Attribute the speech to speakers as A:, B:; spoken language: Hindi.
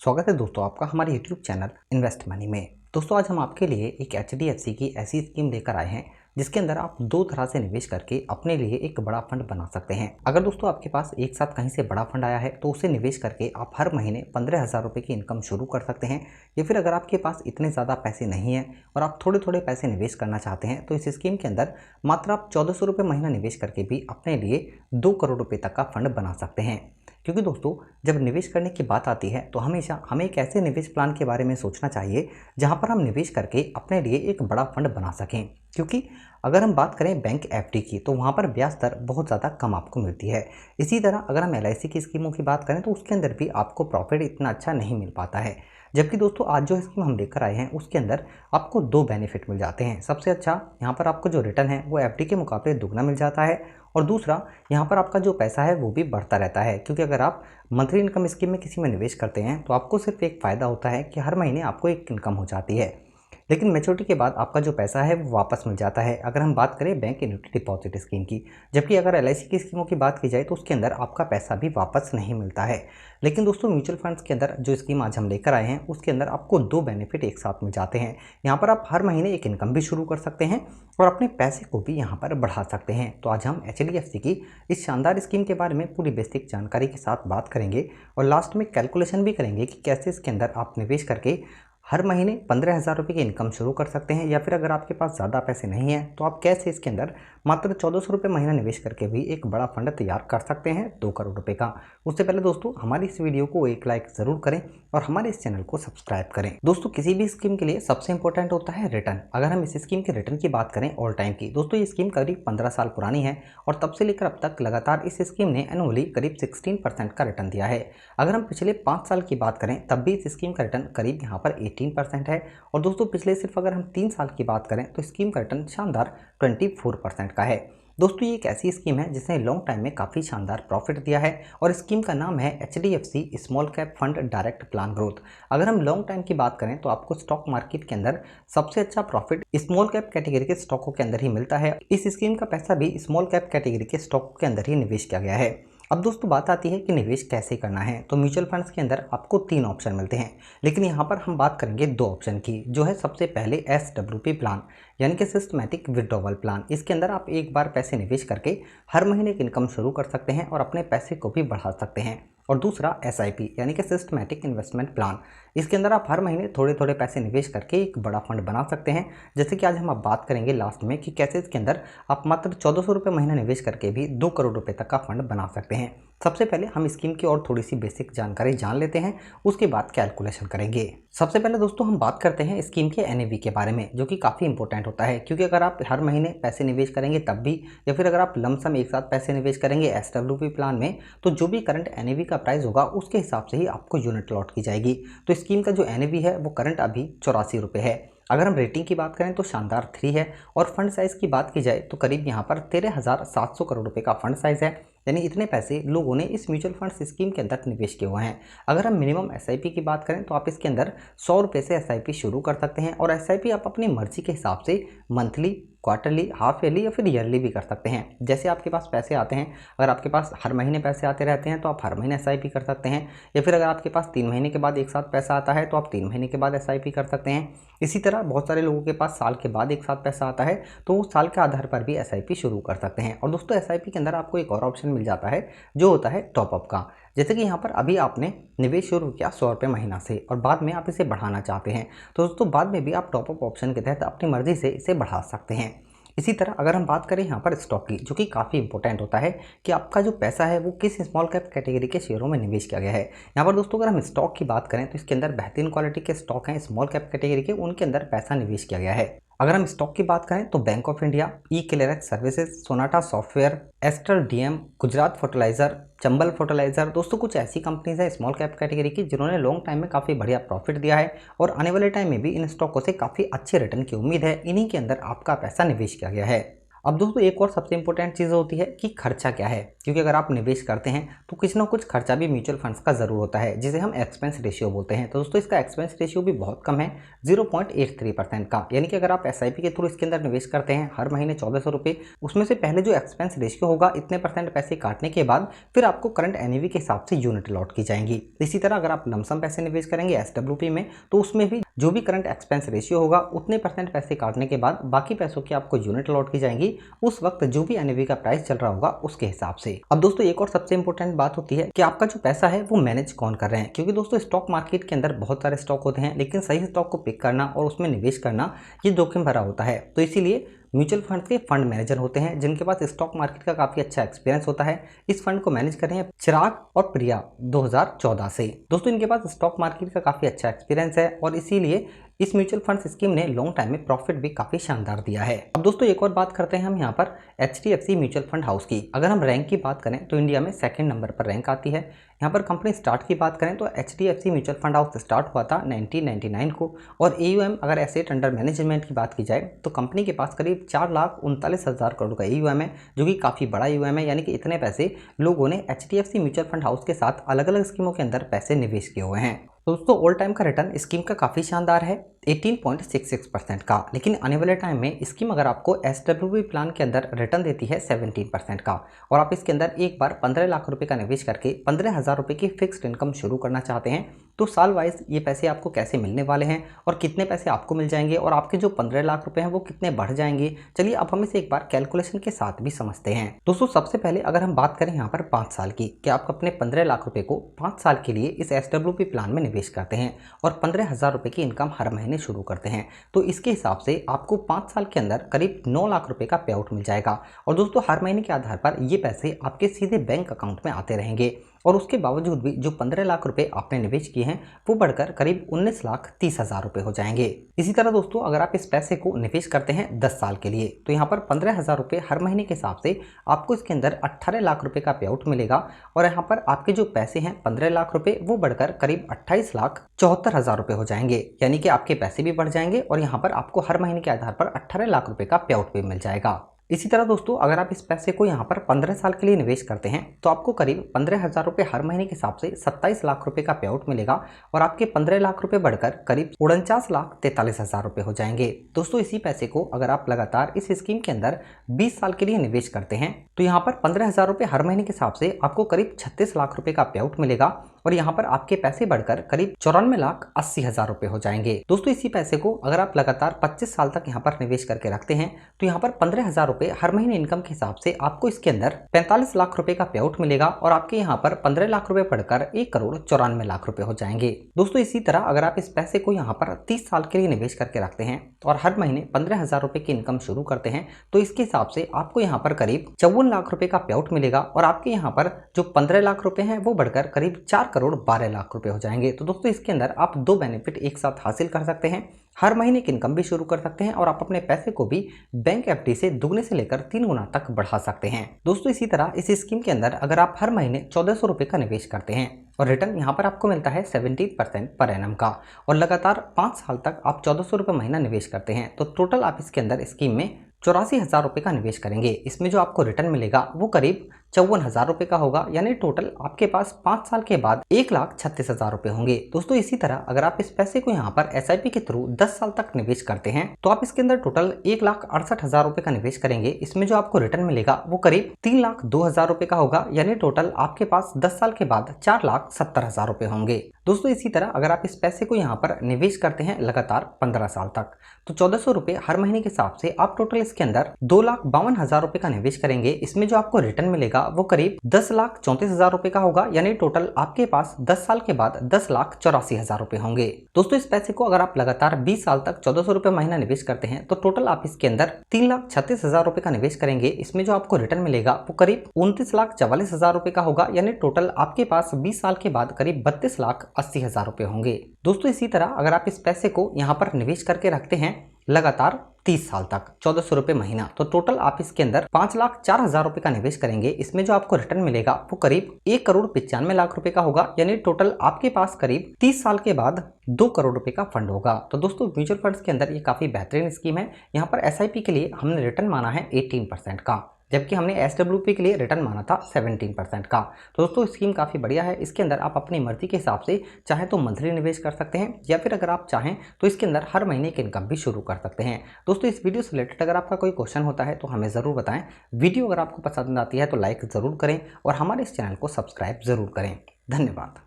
A: स्वागत है दोस्तों आपका हमारे YouTube चैनल इन्वेस्ट मनी में। दोस्तों आज हम आपके लिए एक HDFC की ऐसी स्कीम लेकर आए हैं जिसके अंदर आप दो तरह से निवेश करके अपने लिए एक बड़ा फंड बना सकते हैं। अगर दोस्तों आपके पास एक साथ कहीं से बड़ा फंड आया है तो उसे निवेश करके आप हर महीने 15,000 रुपये की इनकम शुरू कर सकते हैं। या फिर अगर आपके पास इतने ज़्यादा पैसे नहीं हैं और आप थोड़े थोड़े पैसे निवेश करना चाहते हैं तो इस स्कीम के अंदर मात्र आप 1400 रुपये महीना निवेश करके भी अपने लिए 2 करोड़ रुपये तक का फंड बना सकते हैं। क्योंकि दोस्तों जब निवेश करने की बात आती है तो हमेशा हमें एक ऐसे निवेश प्लान के बारे में सोचना चाहिए जहां पर हम निवेश करके अपने लिए एक बड़ा फंड बना सकें। क्योंकि अगर हम बात करें बैंक एफडी की तो वहां पर ब्याज दर बहुत ज़्यादा कम आपको मिलती है। इसी तरह अगर हम LIC की स्कीमों की बात करें तो उसके अंदर भी आपको प्रॉफिट इतना अच्छा नहीं मिल पाता है। जबकि दोस्तों आज जो स्कीम हम लेकर आए हैं उसके अंदर आपको दो बेनिफिट मिल जाते हैं। सबसे अच्छा यहाँ पर आपको जो रिटर्न है वो एफडी के मुकाबले दुगना मिल जाता है और दूसरा यहाँ पर आपका जो पैसा है वो भी बढ़ता रहता है। क्योंकि अगर आप मंथली इनकम स्कीम में किसी में निवेश करते हैं तो आपको सिर्फ एक फ़ायदा होता है कि हर महीने आपको एक इनकम हो जाती है, लेकिन मैच्योरिटी के बाद आपका जो पैसा है वो वापस मिल जाता है। अगर हम बात करें बैंक एन्युटी डिपॉजिट स्कीम की, जबकि अगर LIC की स्कीमों की बात की जाए तो उसके अंदर आपका पैसा भी वापस नहीं मिलता है। लेकिन दोस्तों म्यूचुअल फंड्स के अंदर जो स्कीम आज हम लेकर आए हैं उसके अंदर आपको दो बेनिफिट एक साथ मिल जाते हैं। यहाँ पर आप हर महीने एक इनकम भी शुरू कर सकते हैं और अपने पैसे को भी यहाँ पर बढ़ा सकते हैं। तो आज हम HDFC की इस शानदार स्कीम के बारे में पूरी बेसिक जानकारी के साथ बात करेंगे और लास्ट में कैलकुलेशन भी करेंगे कि कैसे इसके अंदर आप निवेश करके हर महीने 15,000 रुपये की इनकम शुरू कर सकते हैं। या फिर अगर आपके पास ज़्यादा पैसे नहीं हैं तो आप कैसे इसके अंदर मात्र 1400 रुपये महीना निवेश करके भी एक बड़ा फंड तैयार कर सकते हैं 2 करोड़ रुपये का। उससे पहले दोस्तों हमारी इस वीडियो को एक लाइक ज़रूर करें और हमारे इस चैनल को सब्सक्राइब करें। दोस्तों किसी भी स्कीम के लिए सबसे इंपॉर्टेंट होता है रिटर्न। अगर हम इस स्कीम के रिटर्न की बात करें ऑल टाइम की, दोस्तों ये स्कीम करीब 15 साल पुरानी है और तब से लेकर अब तक लगातार इस स्कीम ने एनुअली करीब 16% का रिटर्न दिया है। अगर हम पिछले 5 साल की बात करें तब भी इस स्कीम का रिटर्न करीब यहाँ पर 18% है और दोस्तों पिछले सिर्फ अगर हम 3 साल की बात करें तो स्कीम का रिटर्न शानदार 24% का है। दोस्तों ये एक ऐसी स्कीम है जिसने लॉन्ग टाइम में काफ़ी शानदार प्रॉफिट दिया है और स्कीम का नाम है HDFC small cap fund direct plan growth. अगर हम लॉन्ग टाइम की बात करें तो आपको स्टॉक मार्केट के अंदर सबसे अच्छा प्रॉफिट स्मॉल कैप कैटेगरी के स्टॉकों के अंदर ही मिलता है। इस स्कीम का पैसा भी स्मॉल कैप कैटेगरी के स्टॉक के अंदर ही निवेश किया गया है। अब दोस्तों बात आती है कि निवेश कैसे करना है, तो म्यूचुअल फंड्स के अंदर आपको 3 ऑप्शन मिलते हैं, लेकिन यहाँ पर हम बात करेंगे 2 ऑप्शन की, जो है सबसे पहले SWP प्लान यानी कि सिस्टमैटिक विड्रॉवल प्लान। इसके अंदर आप एक बार पैसे निवेश करके हर महीने की इनकम शुरू कर सकते हैं और अपने पैसे को भी बढ़ा सकते हैं। और दूसरा SIP यानी कि सिस्टमैटिक इन्वेस्टमेंट प्लान। इसके अंदर आप हर महीने थोड़े थोड़े पैसे निवेश करके एक बड़ा फंड बना सकते हैं। जैसे कि आज हम बात करेंगे लास्ट में कि कैसे इसके अंदर आप मात्र 1400 रुपये महीना निवेश करके भी 2 करोड़ रुपये तक का फंड बना सकते हैं। सबसे पहले हम स्कीम की और थोड़ी सी बेसिक जानकारी जान लेते हैं, उसके बाद कैलकुलेशन करेंगे। सबसे पहले दोस्तों हम बात करते हैं स्कीम के NAV के बारे में, जो कि काफ़ी इंपॉर्टेंट होता है। क्योंकि अगर आप हर महीने पैसे निवेश करेंगे तब भी, या फिर अगर आप लमसम एक साथ पैसे निवेश करेंगे SWP प्लान में, तो जो भी करंट NAV का प्राइस होगा उसके हिसाब से ही आपको यूनिट लॉट की जाएगी। तो स्कीम का जो NAV है वो करंट अभी 84 रुपये है। अगर हम रेटिंग की बात करें तो शानदार 3 है और फंड साइज़ की बात की जाए तो करीब यहाँ पर 13,700 करोड़ रुपए का फंड साइज़ है। यानी इतने पैसे लोगों ने इस म्यूचुअल फंड्स स्कीम के अंदर निवेश किए हुए हैं। अगर हम मिनिमम SIP की बात करें तो आप इसके अंदर 100 रुपये से SIP शुरू कर सकते हैं और SIP आप अपनी मर्जी के हिसाब से मंथली, क्वार्टरली, हाफ ईयरली या फिर ईयरली भी कर सकते हैं। जैसे आपके पास पैसे आते हैं, अगर आपके पास हर महीने पैसे आते रहते हैं तो आप हर महीने SIP कर सकते हैं, या फिर अगर आपके पास 3 महीने के बाद एक साथ पैसा आता है तो आप 3 महीने के बाद SIP कर सकते हैं। इसी तरह बहुत सारे लोगों के पास साल के बाद एक साथ पैसा आता है तो वो साल के आधार पर भी SIP शुरू कर सकते हैं। और दोस्तों SIP के अंदर आपको एक और ऑप्शन मिल जाता है जो होता है टॉपअप का। जैसे कि यहाँ पर अभी आपने निवेश शुरू किया 100 रुपये महीना से और बाद में आप इसे बढ़ाना चाहते हैं तो दोस्तों बाद में भी आप टॉपअप ऑप्शन के तहत अपनी मर्जी से इसे बढ़ा सकते हैं। इसी तरह अगर हम बात करें यहाँ पर स्टॉक की, जो कि काफ़ी इंपॉर्टेंट होता है कि आपका जो पैसा है वो किस स्मॉल कैप कैटेगरी के शेयरों में निवेश किया गया है। यहाँ पर दोस्तों अगर हम स्टॉक की बात करें तो इसके अंदर बेहतरीन क्वालिटी के स्टॉक हैं स्मॉल कैप कैटेगरी के, उनके अंदर पैसा निवेश किया गया है। अगर हम स्टॉक की बात करें तो बैंक ऑफ इंडिया, क्लियरेक्स services, Sonata software, Aster DM, Gujarat fertiliser, Chambal fertiliser, दोस्तों कुछ ऐसी कंपनीज हैं स्मॉल कैप कैटेगरी की जिन्होंने लॉन्ग टाइम में काफ़ी बढ़िया प्रॉफिट दिया है और आने वाले टाइम में भी इन स्टॉकों से काफ़ी अच्छे रिटर्न की उम्मीद है। इन्हीं के अंदर आपका पैसा निवेश किया गया है। अब दोस्तों एक और सबसे इंपॉर्टेंट चीज़ होती है कि खर्चा क्या है, क्योंकि अगर आप निवेश करते हैं तो कुछ ना कुछ खर्चा भी म्यूचुअल फंड्स का ज़रूर होता है, जिसे हम एक्सपेंस रेशियो बोलते हैं। तो दोस्तों इसका एक्सपेंस रेशियो भी बहुत कम है, 0.83% का। यानी कि अगर आप एसआईपी के थ्रू इसके अंदर निवेश करते हैं हर महीने 1400 रुपये, उसमें से पहले जो एक्सपेंस रेशियो होगा इतने % पैसे काटने के बाद फिर आपको करंट एनएवी के हिसाब से यूनिट अलॉट की जाएंगी। इसी तरह अगर आप लमसम पैसे निवेश करेंगे एसडब्ल्यूपी में, तो उसमें भी जो भी करंट एक्सपेंस रेशियो होगा उतने % पैसे काटने के बाद बाकी पैसों की आपको यूनिट अलॉट की जाएंगी उस वक्त जो भी एनएवी का प्राइस चल रहा होगा उसके हिसाब से। अब दोस्तों एक और सबसे इंपॉर्टेंट बात होती है कि आपका जो पैसा है वो मैनेज कौन कर रहे हैं, क्योंकि दोस्तों स्टॉक मार्केट के अंदर बहुत सारे स्टॉक होते हैं, लेकिन सही स्टॉक को पिक करना और उसमें निवेश करना ये जोखिम भरा होता है। तो इसीलिए म्यूचुअल फंड के फंड मैनेजर होते हैं जिनके पास स्टॉक मार्केट का काफी अच्छा एक्सपीरियंस होता है। इस फंड को मैनेज कर रहे हैं चिराग और प्रिया 2014 से। दोस्तों इनके पास स्टॉक मार्केट का काफी अच्छा एक्सपीरियंस है और इसीलिए इस म्यूचुअल फंड स्कीम ने लॉन्ग टाइम में प्रॉफिट भी काफी शानदार दिया है। अब दोस्तों एक और बात करते हैं हम यहाँ पर HDFC म्यूचुअल फंड हाउस की। अगर हम रैंक की बात करें तो इंडिया में 2nd नंबर पर रैंक आती है। यहाँ पर कंपनी स्टार्ट की बात करें तो HDFC mutual fund house start हुआ था 1999 को, और AUM अगर एसेट अंडर मैनेजमेंट की बात की जाए तो कंपनी के पास करीब 4,39,000 करोड़ का AUM है, जो कि काफ़ी बड़ा AUM है। यानी कि इतने पैसे लोगों ने HDFC म्यूचुअल फंड हाउस के साथ अलग अलग स्कीमों के अंदर पैसे निवेश किए हुए हैं। दोस्तों ऑल टाइम का रिटर्न स्कीम का काफ़ी शानदार है, 18.66% का। लेकिन आने वाले टाइम में स्कीम अगर आपको SWP प्लान के अंदर रिटर्न देती है 17% का, और आप इसके अंदर एक बार 15 लाख रुपए का निवेश करके 15,000 रुपये की फिक्स्ड इनकम शुरू करना चाहते हैं, तो साल वाइज ये पैसे आपको कैसे मिलने वाले हैं और कितने पैसे आपको मिल जाएंगे और आपके जो 15 लाख रुपए हैं वो कितने बढ़ जाएंगे, चलिए अब हम इसे एक बार कैलकुलेशन के साथ भी समझते हैं। दोस्तों सबसे पहले अगर हम बात करें यहाँ पर 5 साल की, कि आप अपने 15 लाख रुपए को 5 साल के लिए इस SWP प्लान में निवेश करते हैं और 15,000 रुपये की इनकम हर महीने शुरू करते हैं, तो इसके हिसाब से आपको 5 साल के अंदर करीब 9 लाख रुपए का पे आउट मिल जाएगा। और दोस्तों हर महीने के आधार पर ये पैसे आपके सीधे बैंक अकाउंट में आते रहेंगे, और उसके बावजूद भी जो 15 लाख रुपए आपने निवेश किए हैं वो बढ़कर करीब 19,30,000 रुपए हो जाएंगे। इसी तरह दोस्तों अगर आप इस पैसे को निवेश करते हैं 10 साल के लिए, तो यहाँ पर 15,000 रुपये हर महीने के हिसाब से आपको इसके अंदर 18 लाख रुपए का पे आउट मिलेगा, और यहाँ पर आपके जो पैसे हैं 15 लाख रुपए वो बढ़कर करीब 28,74,000 रुपये हो जाएंगे। यानी कि आपके पैसे भी बढ़ जाएंगे और यहाँ पर आपको हर महीने के आधार पर 18 लाख रुपए का पे आउट भी मिल जाएगा। इसी तरह दोस्तों अगर आप इस पैसे को यहाँ पर 15 साल के लिए निवेश करते हैं तो आपको करीब 15,000 रुपये हर महीने के हिसाब से 27 लाख रुपए का पे आउट मिलेगा, और आपके 15 लाख रुपए बढ़कर करीब 49,43,000 रुपये हो जाएंगे। दोस्तों इसी पैसे को अगर आप लगातार इस स्कीम के अंदर 20 साल के लिए निवेश करते हैं तो यहाँ पर 15,000 रुपये हर महीने के हिसाब से आपको करीब 36 लाख रुपए का पे आउट मिलेगा, और यहाँ पर आपके पैसे बढ़कर करीब 94,80,000 रुपये हो जाएंगे। दोस्तों इसी पैसे को अगर आप लगातार 25 साल तक यहाँ पर निवेश करके रखते हैं तो यहाँ पर 15,000 रुपये हर महीने इनकम के हिसाब से आपको इसके अंदर 45 लाख रुपए का पे आउट मिलेगा, और आपके यहाँ पर 15 लाख रुपए बढ़कर 1,94,00,000 रुपए हो जाएंगे। दोस्तों इसी तरह अगर आप इस पैसे को यहाँ पर 30 साल के लिए निवेश करके रखते हैं और हर महीने 15,000 रुपए की इनकम शुरू करते हैं, तो इसके हिसाब से आपको यहाँ पर करीब 54 लाख रुपए का पे आउट मिलेगा, और आपके यहाँ पर जो 15 लाख रुपए हैं वो बढ़कर करीब 4,12,00,000 रुपए हो जाएंगे। तो दोस्तों इसके अंदर आप 2 बेनिफिट एक साथ हासिल कर सकते हैं, हर महीने की इनकम भी शुरू कर सकते हैं और आप अपने पैसे को भी बैंक FD से दुगने से लेकर 3 गुना तक बढ़ा सकते हैं। दोस्तों इसी तरह इस स्कीम के अंदर अगर आप हर महीने 1,400 रुपये का निवेश करते हैं और रिटर्न यहाँ पर आपको मिलता है 17% पर एनम का, और लगातार 5 साल तक आप 1,400 रुपये महीना निवेश करते हैं, तो टोटल आप इसके अंदर स्कीम में 84,000 रुपये का निवेश करेंगे। इसमें जो आपको रिटर्न मिलेगा वो करीब 54,000 रुपये का होगा, यानी टोटल आपके पास 5 साल के बाद 1,36,000 रुपये होंगे। दोस्तों इसी तरह अगर आप इस पैसे को यहाँ पर SIP के थ्रू 10 साल तक निवेश करते हैं तो आप इसके अंदर टोटल 1,68,000 रुपये का निवेश करेंगे। इसमें जो आपको रिटर्न मिलेगा वो करीब 3,02,000 रुपये का होगा, यानी टोटल आपके पास 10 साल के बाद 4,70,000 रुपये होंगे। दोस्तों इसी तरह अगर आप इस पैसे को यहाँ पर निवेश करते हैं लगातार 15 साल तक, तो 1,400 रुपये हर महीने के हिसाब से आप टोटल इसके अंदर 2,52,000 रुपये का निवेश करेंगे। इसमें जो आपको रिटर्न मिलेगा वो करीब 10,34,000 रुपये का होगा, यानी टोटल आपके पास 10 साल के बाद 10,84,000 रुपये होंगे। दोस्तों इस पैसे को अगर आप लगातार 20 साल तक 1,400 रुपये महीना निवेश करते हैं तो टोटल आप इसके अंदर 3,36,000 रुपये का निवेश करेंगे। इसमें जो आपको रिटर्न मिलेगा वो करीब 29,44,000 रुपये का होगा, यानी टोटल आपके पास 20 साल के बाद करीब 32,80,000 रुपये होंगे। दोस्तों इसी तरह अगर आप इस पैसे को यहाँ पर निवेश करके रखते हैं लगातार 30 साल तक 1400 रुपये महीना। तो टोटल आप इसके अंदर 5,04,000 रुपए का निवेश करेंगे। इसमें जो आपको रिटर्न मिलेगा वो करीब 1,95,00,000 रुपए का होगा, यानी टोटल आपके पास करीब 30 साल के बाद 2 करोड़ रुपए का फंड होगा। तो दोस्तों म्यूचुअल फंड्स के अंदर ये काफी बेहतरीन स्कीम है। यहाँ पर SIP के लिए हमने रिटर्न माना है 18% का, जबकि हमने SWP के लिए रिटर्न माना था 17% का। तो दोस्तों स्कीम काफ़ी बढ़िया है। इसके अंदर आप अपनी मर्जी के हिसाब से चाहे तो मंथली निवेश कर सकते हैं, या फिर अगर आप चाहें तो इसके अंदर हर महीने की इनकम भी शुरू कर सकते हैं। दोस्तों इस वीडियो से रिलेटेड अगर आपका कोई क्वेश्चन होता है तो हमें ज़रूर बताएं। वीडियो अगर आपको पसंद आती है तो लाइक ज़रूर करें और हमारे इस चैनल को सब्सक्राइब ज़रूर करें। धन्यवाद।